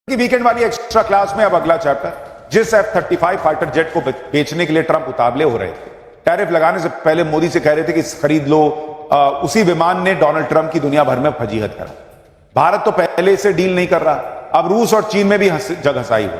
कि वीकेंड वाली extra class में अब अगला चैप्टर, जिस F-35 फाइटर जेट को बेचने के लिए ट्रंप उतावले हो रहे थे, टैरिफ लगाने से पहले मोदी से कह रहे थे कि खरीद लो, उसी विमान ने डोनाल्ड ट्रंप की दुनिया भर में फजीहत करा। भारत तो पहले से डील नहीं कर रहा, अब रूस और चीन में भी जग हंसाई हो।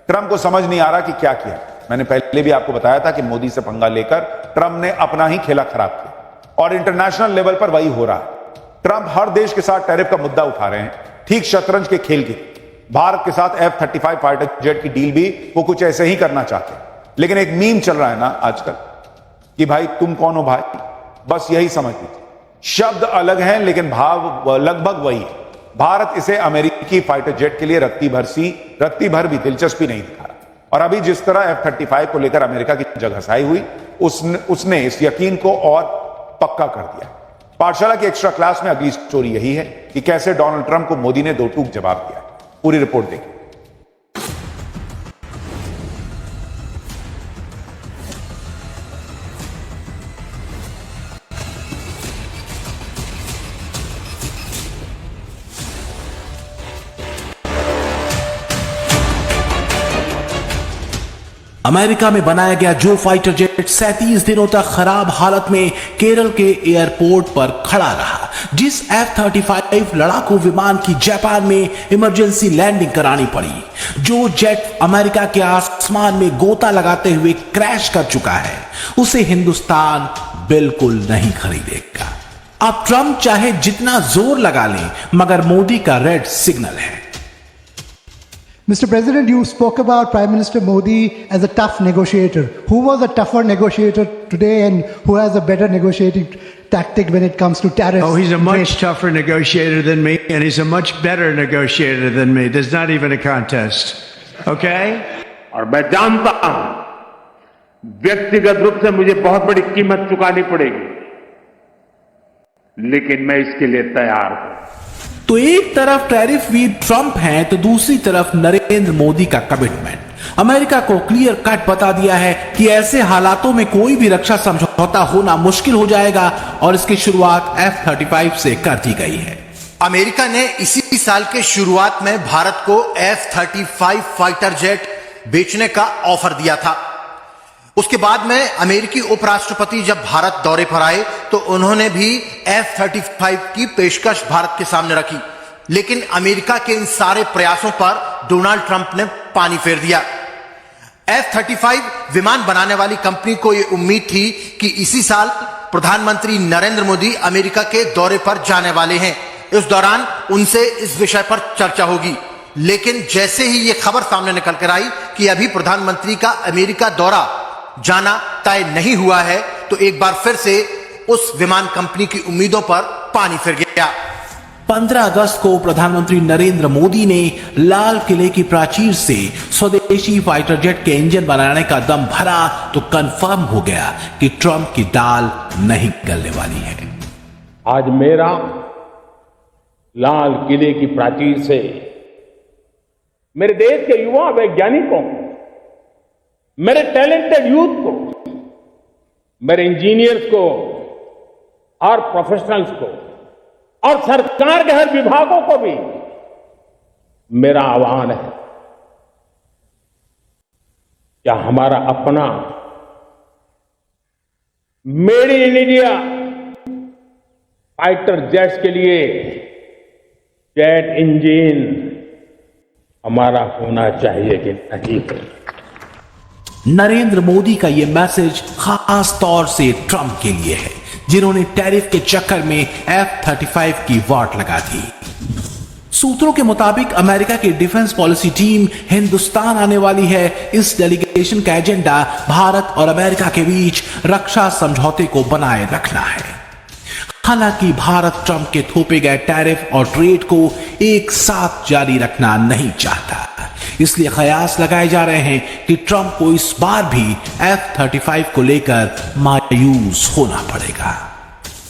ट्रंप को समझ नहीं आ रहा कि क्या किया। मैंने पहले भी आपको बताया था कि मोदी से पंगा लेकर ट्रंप ने अपना ही खेला खराब किया और इंटरनेशनल लेवल पर वही हो रहा है। ट्रंप हर देश के साथ टैरिफ का मुद्दा उठा रहे हैं, ठीक शतरंज के खेल की। भारत के साथ F-35 फाइटर जेट की डील भी वो कुछ ऐसे ही करना चाहते हैं। लेकिन एक मीम चल रहा है ना आजकल कि भाई तुम कौन हो भाई, बस यही समझ लीजिए। शब्द अलग हैं लेकिन भाव लगभग वही है। भारत इसे अमेरिकी फाइटर जेट के लिए रत्ती भर भी दिलचस्पी नहीं दिखा रहा। और अभी जिस तरह F-35 को लेकर अमेरिका की जग हंसाई हुई, उसने इस यकीन को और पक्का कर दिया। पाठशाला की एक्स्ट्रा क्लास में अगली स्टोरी यही है कि कैसे डोनाल्ड ट्रंप को मोदी ने दो टूक जवाब दिया। पूरी रिपोर्ट देखिए। अमेरिका में बनाया गया जो फाइटर जेट 37 दिनों तक खराब हालत में केरल के एयरपोर्ट पर खड़ा रहा। जिस F-35 लड़ाकू विमान की जापान में इमरजेंसी लैंडिंग करानी पड़ी, जो जेट अमेरिका के आसमान में गोता लगाते हुए क्रैश कर चुका है, उसे हिंदुस्तान बिल्कुल नहीं खरीदेगा। अब ट्रंप चाहे जितना जोर लगा लें, मगर मोदी का रेड सिग्नल है। Mr. President, you spoke about Prime Minister Modi as a tough negotiator. Who was a tougher negotiator today and who has a better negotiating tactic when it comes to tariffs? Oh, he's a much tougher negotiator than me, and he's a much better negotiator than me. There's not even a contest. Okay? और मैं जानता हूं व्यक्तिगत रूप से मुझे बहुत बड़ी कीमत चुकानी पड़ेगी, लेकिन मैं इसके लिए तैयार हूं। तो एक तरफ टैरिफ वीर ट्रंप हैं, तो दूसरी तरफ नरेंद्र मोदी का कमिटमेंट। अमेरिका को क्लियर कट बता दिया है कि ऐसे हालातों में कोई भी रक्षा समझौता होना मुश्किल हो जाएगा और इसकी शुरुआत F-35 से कर दी गई है। अमेरिका ने इसी साल के शुरुआत में भारत को F-35 फाइटर जेट बेचने का ऑफर दिया था। उसके बाद में अमेरिकी उपराष्ट्रपति जब भारत दौरे पर आए तो उन्होंने भी F-35 की पेशकश भारत के सामने रखी, लेकिन अमेरिका के इन सारे प्रयासों पर डोनाल्ड ट्रंप ने पानी फेर दिया। F-35 विमान बनाने वाली कंपनी को यह उम्मीद थी कि इसी साल प्रधानमंत्री नरेंद्र मोदी अमेरिका के दौरे पर जाने वाले हैं। इस दौरान उनसे इस विषय पर चर्चा होगी, लेकिन जैसे ही यह खबर सामने निकल कर आई कि अभी प्रधानमंत्री का अमेरिका दौरा जाना तय नहीं हुआ है, तो एक बार फिर से उस विमान कंपनी की उम्मीदों पर पानी फिर गया। 15 अगस्त को प्रधानमंत्री नरेंद्र मोदी ने लाल किले की प्राचीर से स्वदेशी फाइटर जेट के इंजन बनाने का दम भरा तो कंफर्म हो गया कि ट्रंप की दाल नहीं गलने वाली है। आज मेरा लाल किले की प्राचीर से मेरे देश के युवा वैज्ञानिकों, मेरे टैलेंटेड यूथ को, मेरे इंजीनियर्स को और प्रोफेशनल्स को और सरकार के हर विभागों को भी मेरा आह्वान है, क्या हमारा अपना made in India fighter jets के लिए जेट इंजन हमारा होना चाहिए कि नहीं? नरेंद्र मोदी का यह मैसेज खास तौर से ट्रंप के लिए है, जिन्होंने टैरिफ के चक्कर में F-35 की वाट लगा दी। सूत्रों के मुताबिक अमेरिका की डिफेंस पॉलिसी टीम हिंदुस्तान आने वाली है। इस डेलीगेशन का एजेंडा भारत और अमेरिका के बीच रक्षा समझौते को बनाए रखना है। हालांकि भारत ट्रंप के थोपे गए टैरिफ और ट्रेड को एक साथ जारी रखना नहीं चाहता, इसलिए कयास लगाए जा रहे हैं कि ट्रंप को इस बार भी F-35 को लेकर मायूस होना पड़ेगा।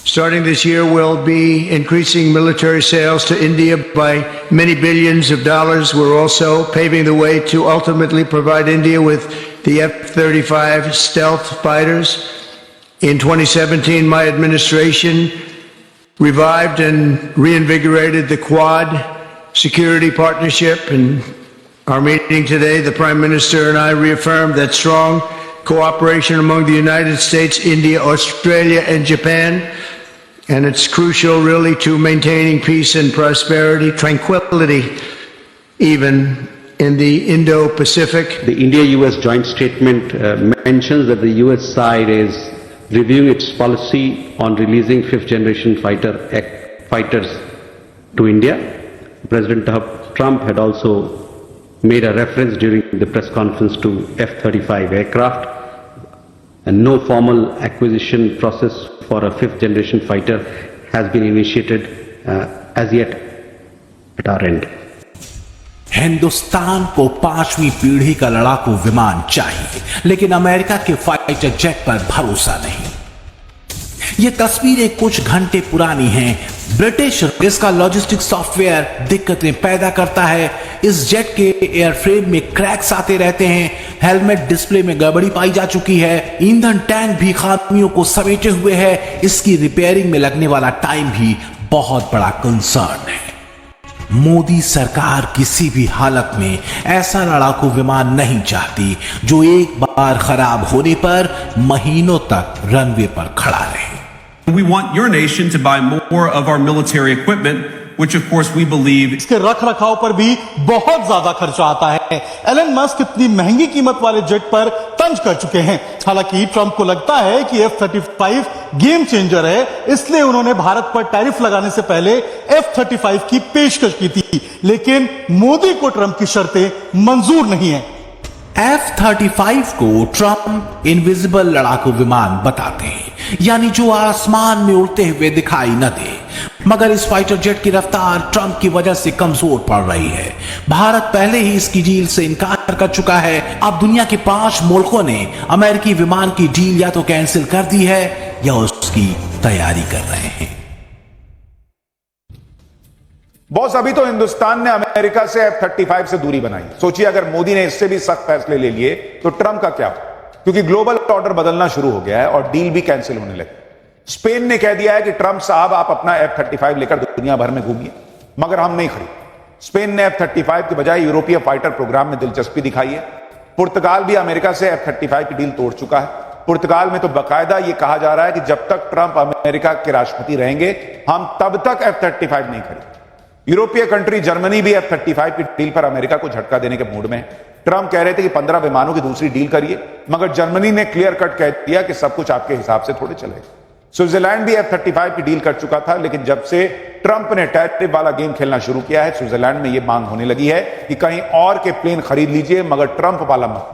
Starting this year, we'll be increasing military sales to India by many billions of dollars. We're also paving the way to ultimately provide India with the F-35 stealth fighters. In 2017, my administration revived and reinvigorated the Quad security partnership, and Our meeting today, the Prime Minister and I reaffirmed that strong cooperation among the United States, India, Australia, and Japan, and it's crucial really to maintaining peace and prosperity, tranquility, even in the Indo-Pacific. The India-US joint statement mentions that the US side is reviewing its policy on releasing fifth-generation fighters to India. President Trump had also made a reference during the press conference to F-35 aircraft, and no formal acquisition process for a fifth-generation fighter has been initiated as yet at our end. Hindustan को 5वीं पीढ़ी का लड़ाकू विमान चाहिए, लेकिन America के fighter jet पर भरोसा नहीं। ये तस्वीरें कुछ घंटे पुरानी हैं। ब्रिटिश इसका लॉजिस्टिक सॉफ्टवेयर दिक्कतें पैदा करता है। इस जेट के एयरफ्रेम में क्रैक्स आते रहते हैं। हेलमेट डिस्प्ले में गड़बड़ी पाई जा चुकी है। ईंधन टैंक भी खामियों को समेटे हुए है। इसकी रिपेयरिंग में लगने वाला टाइम भी बहुत बड़ा कंसर्न है। मोदी सरकार किसी भी हालत में ऐसा लड़ाकू विमान नहीं चाहती जो एक बार खराब होने पर महीनों तक रनवे पर खड़ा रहे। We want your nation to buy more of our military equipment, which of course we believe इसके रख रखाव पर भी बहुत ज्यादा खर्चा आता है। एलन मस्क इतनी महंगी कीमत वाले जेट पर तंज कर चुके हैं। हालांकि ट्रंप को लगता है कि F-35 गेम चेंजर है, इसलिए उन्होंने भारत पर टैरिफ लगाने से पहले F-35 की पेशकश की थी, लेकिन मोदी को ट्रंप की शर्तें मंजूर नहीं है। F-35 को ट्रंप इनविजिबल लड़ाकू विमान बताते हैं, यानी जो आसमान में उड़ते हुए दिखाई न दे। मगर इस फाइटर जेट की रफ्तार ट्रंप की वजह से कमजोर पड़ रही है। भारत पहले ही इसकी डील से इनकार कर चुका है। अब दुनिया के 5 मुल्कों ने अमेरिकी विमान की डील या तो कैंसिल कर दी है या उसकी तैयारी कर रहे हैं। बॉस, अभी तो हिंदुस्तान ने अमेरिका से F-35 से दूरी बनाई। सोचिए अगर मोदी ने इससे भी सख्त फैसले ले लिए तो ट्रंप का क्या हो? क्योंकि ग्लोबल ऑर्डर बदलना शुरू हो गया है और डील भी कैंसिल होने लगी। स्पेन ने कह दिया है कि ट्रंप साहब आप अपना F-35 लेकर दुनिया भर में घूमिए, मगर हम नहीं खरीद। स्पेन ने F-35 के बजाय यूरोपीय फाइटर प्रोग्राम में दिलचस्पी दिखाई है। पुर्तगाल भी अमेरिका से F-35 की डील तोड़ चुका है। पुर्तगाल में तो बाकायदा यह कहा जा रहा है कि जब तक ट्रंप अमेरिका के राष्ट्रपति रहेंगे हम तब तक F-35 नहीं खरीदेंगे। यूरोपीय कंट्री जर्मनी भी F-35 की डील पर अमेरिका को झटका देने के मूड में है। ट्रंप कह रहे थे कि 15 विमानों की दूसरी डील करिए, मगर जर्मनी ने क्लियर कट कह दिया कि सब कुछ आपके हिसाब से थोड़े चलेगा। स्विट्जरलैंड भी F-35 की डील कर चुका था, लेकिन जब से ट्रंप ने टैरिफ वाला गेम खेलना शुरू किया है, स्विट्जरलैंड में यह मांग होने लगी है कि कहीं और के प्लेन खरीद लीजिए, मगर ट्रंप वाला मत।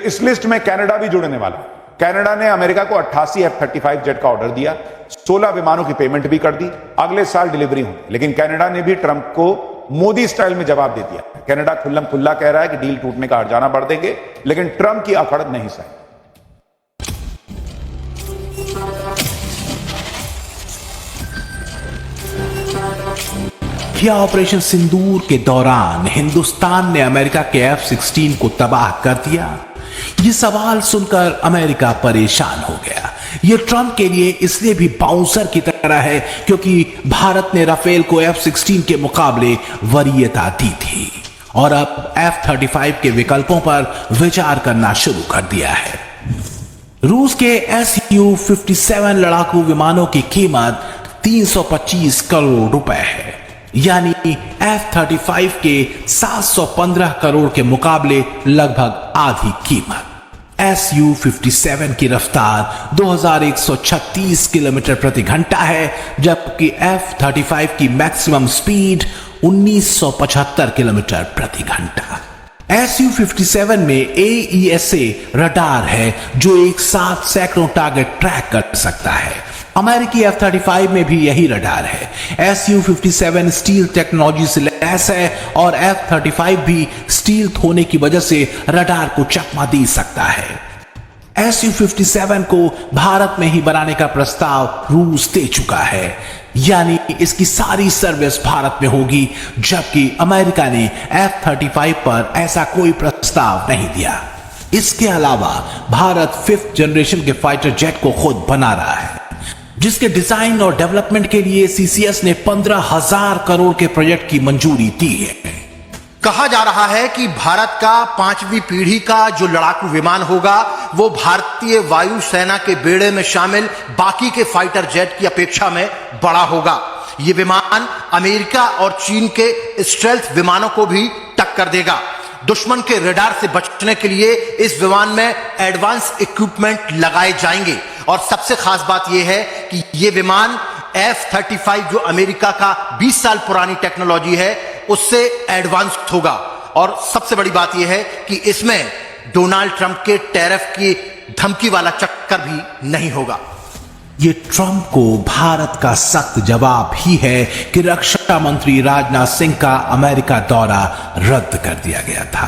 इस लिस्ट में कनाडा भी जुड़ने वाला है। कनाडा ने अमेरिका को 88 F-35 जेट का ऑर्डर दिया, 16 विमानों की पेमेंट भी कर दी, अगले साल डिलीवरी होगी। लेकिन कनाडा ने भी ट्रंप को मोदी स्टाइल में जवाब दे दिया। कनाडा खुल्लम खुल्ला कह रहा है कि डील टूटने का हर्जाना बढ़ देंगे, लेकिन ट्रंप की अकड़ नहीं सही। क्या ऑपरेशन सिंदूर के दौरान हिंदुस्तान ने अमेरिका के F-16 को तबाह कर दिया? ये सवाल सुनकर अमेरिका परेशान हो गया। ये ट्रंप के लिए इसलिए भी बाउंसर की तरह है क्योंकि भारत ने राफेल को F-16 के मुकाबले वरीयता दी थी और अब F-35 के विकल्पों पर विचार करना शुरू कर दिया है। रूस के Su-57 लड़ाकू विमानों की कीमत 325 करोड़ रुपए है, यानी F-35 के 715 करोड़ के मुकाबले लगभग आधी कीमत। Su-57 की रफ्तार 2136 किलोमीटर प्रति घंटा है, जबकि F-35 की मैक्सिमम स्पीड 1975 किलोमीटर प्रति घंटा। Su-57 में AESA रडार है जो एक साथ सैकड़ों टारगेट ट्रैक कर सकता है। अमेरिकी F-35 में भी यही रडार है। Su-57 स्टील टेक्नोलॉजी से लैस है और F-35 भी स्टील होने की वजह से रडार को चकमा दे सकता है। Su-57 को भारत में ही बनाने का प्रस्ताव रूस दे चुका है, यानी इसकी सारी सर्विस भारत में होगी, जबकि अमेरिका ने F-35 पर ऐसा कोई प्रस्ताव नहीं दिया। इसके अलावा भारत 5th जनरेशन के फाइटर जेट को खुद बना रहा है, जिसके डिजाइन और डेवलपमेंट के लिए CCS ने 15,000 करोड़ के प्रोजेक्ट की मंजूरी दी है। कहा जा रहा है कि भारत का 5वीं पीढ़ी का जो लड़ाकू विमान होगा वो भारतीय वायुसेना के बेड़े में शामिल बाकी के फाइटर जेट की अपेक्षा में बड़ा होगा। ये विमान अमेरिका और चीन के स्टेल्थ विमानों को भी टक्कर देगा। दुश्मन के रडार से बचने के लिए इस विमान में एडवांस इक्विपमेंट लगाए जाएंगे और सबसे खास बात यह है कि यह विमान F-35 जो अमेरिका का 20 साल पुरानी टेक्नोलॉजी है उससे एडवांस होगा। और सबसे बड़ी बात यह है कि इसमें डोनाल्ड ट्रंप के टैरिफ की धमकी वाला चक्कर भी नहीं होगा। ये ट्रंप को भारत का सख्त जवाब ही है कि रक्षा मंत्री राजनाथ सिंह का अमेरिका दौरा रद्द कर दिया गया था।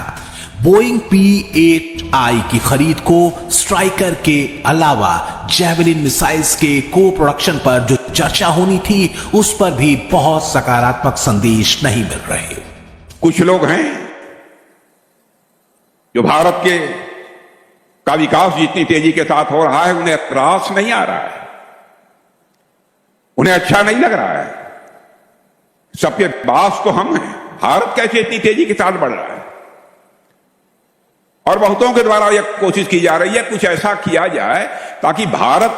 बोइंग P-8I की खरीद को स्ट्राइकर के अलावा जेवलिन मिसाइल्स के को प्रोडक्शन पर जो चर्चा होनी थी उस पर भी बहुत सकारात्मक संदेश नहीं मिल रहे। कुछ लोग हैं जो भारत के का विकास जितनी तेजी के साथ हो रहा है उन्हें त्रास नहीं आ रहा है, उन्हें अच्छा नहीं लग रहा है। सबके बास तो हम हैं, भारत कैसे इतनी तेजी के साथ बढ़ रहा है। और बहुतों के द्वारा यह कोशिश की जा रही है कुछ ऐसा किया जाए ताकि भारत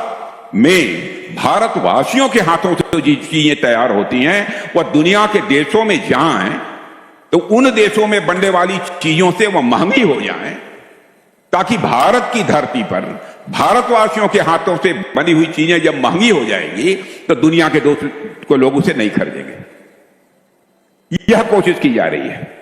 में भारतवासियों के हाथों से जो चीजें तैयार होती हैं वह दुनिया के देशों में जाएं तो उन देशों में बनने वाली चीजों से वह महंगी हो जाएं, ताकि भारत की धरती पर भारतवासियों के हाथों से बनी हुई चीजें जब महंगी हो जाएंगी तो दुनिया के दोस्तों लोग उसे नहीं खरीदेंगे। यह कोशिश की जा रही है।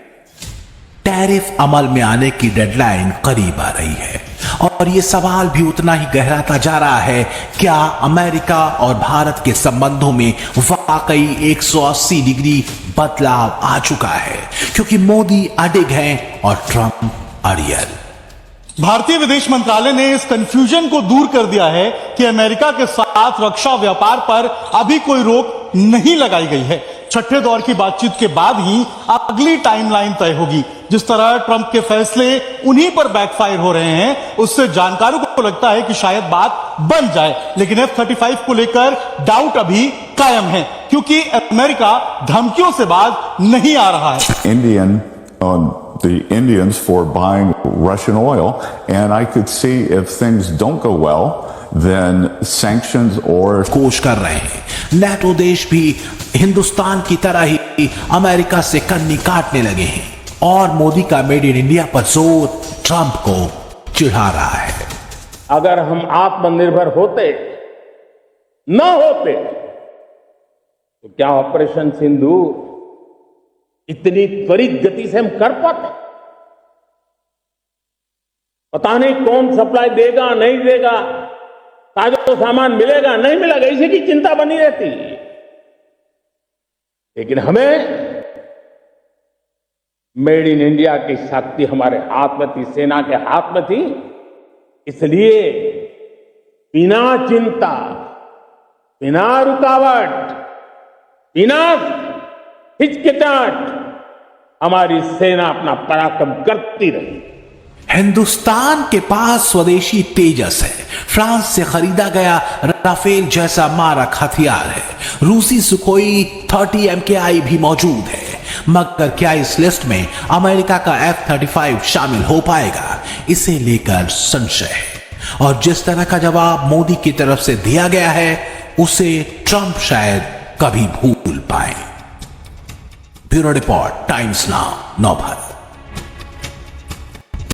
टैरिफ अमल में आने की डेडलाइन करीब आ रही है और यह सवाल भी उतना ही गहराता जा रहा है, क्या अमेरिका और भारत के संबंधों में वाकई 180 डिग्री बदलाव आ चुका है, क्योंकि मोदी अडिग हैं और ट्रंप अड़ियल। भारतीय विदेश मंत्रालय ने इस कंफ्यूजन को दूर कर दिया है कि अमेरिका के साथ रक्षा व्यापार पर अभी कोई रोक नहीं लगाई गई है। छठे दौर की बातचीत के बाद ही अगली टाइमलाइन तय होगी। जिस तरह ट्रंप के फैसले उन्हीं पर बैकफायर हो रहे हैं उससे जानकारों को लगता है कि शायद बात बन जाए, लेकिन F-35 को लेकर डाउट अभी कायम है क्योंकि अमेरिका धमकियों से बाज नहीं आ रहा है। The Indians for buying Russian oil, and I could see if things don't go well, then sanctions or कोशिश कर रहे हैं। नाटो देश भी हिंदुस्तान की तरह ही अमेरिका से कन्नी काटने लगे हैं और मोदी का मेड इन इंडिया पर जोर ट्रंप को चिढ़ा रहा है। अगर हम आत्मनिर्भर होते न होते तो क्या ऑपरेशन सिंदूर इतनी त्वरित गति से हम कर पाते? पता नहीं कौन सप्लाई देगा नहीं देगा, ताजा सामान मिलेगा नहीं मिलेगा, इसी की चिंता बनी रहती। लेकिन हमें मेड इन इंडिया की शक्ति हमारे हाथ में थी, सेना के हाथ में थी, इसलिए बिना चिंता, बिना रुकावट, बिना हिचकिचाहट हमारी सेना अपना पराक्रम करती रही। हिंदुस्तान के पास स्वदेशी तेजस है, फ्रांस से खरीदा गया राफेल जैसा मारक हथियार है, रूसी सुखोई 30 MKI भी मौजूद है, मगर क्या इस लिस्ट में अमेरिका का F-35 शामिल हो पाएगा, इसे लेकर संशय है। और जिस तरह का जवाब मोदी की तरफ से दिया गया है उसे ट्रंप शायद कभी भूल पाए। Bureau report, times now, Navbharat.